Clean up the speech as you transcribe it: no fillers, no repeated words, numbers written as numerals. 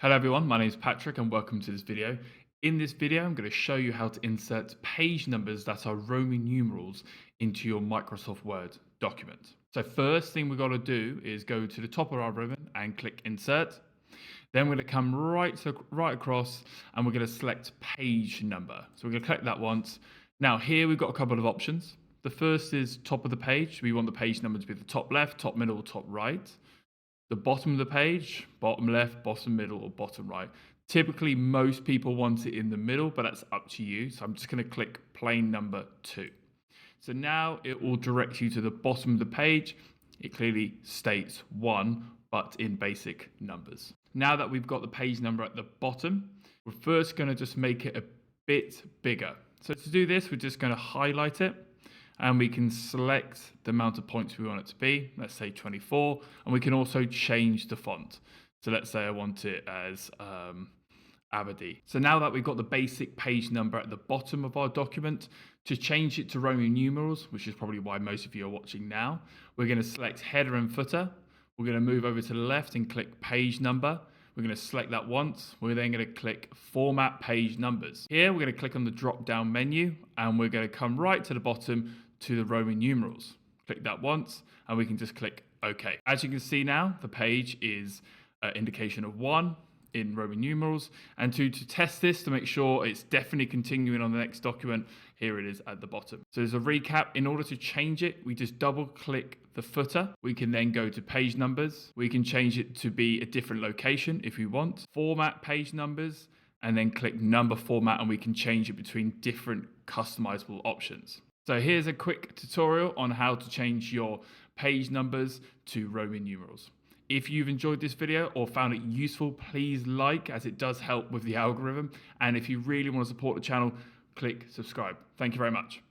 Hello everyone, my name is Patrick and welcome to this video. In this video, I'm going to show you how to insert page numbers that are Roman numerals into your Microsoft Word document. So first thing we've got to do is go to the top of our ribbon and click Insert. Then we're going to come right across and we're going to select page number. So we're going to click that once. Now here we've got a couple of options. The first is top of the page. We want the page number to be the top left, top middle, or top right. The bottom of the page, bottom left, bottom middle, or bottom right. Typically, most people want it in the middle, but that's up to you. So I'm just going to click plain number 2. So now it will direct you to the bottom of the page. It clearly states 1, but in basic numbers. Now that we've got the page number at the bottom, we're first going to just make it a bit bigger. So to do this, we're just going to highlight it. And we can select the amount of points we want it to be, let's say 24, and we can also change the font. So let's say I want it as Aberdeen. So now that we've got the basic page number at the bottom of our document, to change it to Roman numerals, which is probably why most of you are watching now, we're going to select header and footer. We're going to move over to the left and click page number. We're going to select that once. We're then going to click Format Page Numbers. Here, we're going to click on the drop-down menu, and we're going to come right to the bottom to the Roman numerals. Click that once, and we can just click OK. As you can see now, the page is an indication of 1 in Roman numerals. And to test this, to make sure it's definitely continuing on the next document, here it is at the bottom. So as a recap, in order to change it, we just double-click the footer. We can then go to page numbers. We can change it to be a different location if we want. Format page numbers, and then click number format, and we can change it between different customizable options. So here's a quick tutorial on how to change your page numbers to Roman numerals. If you've enjoyed this video or found it useful, please like, as it does help with the algorithm. And if you really want to support the channel, click subscribe. Thank you very much.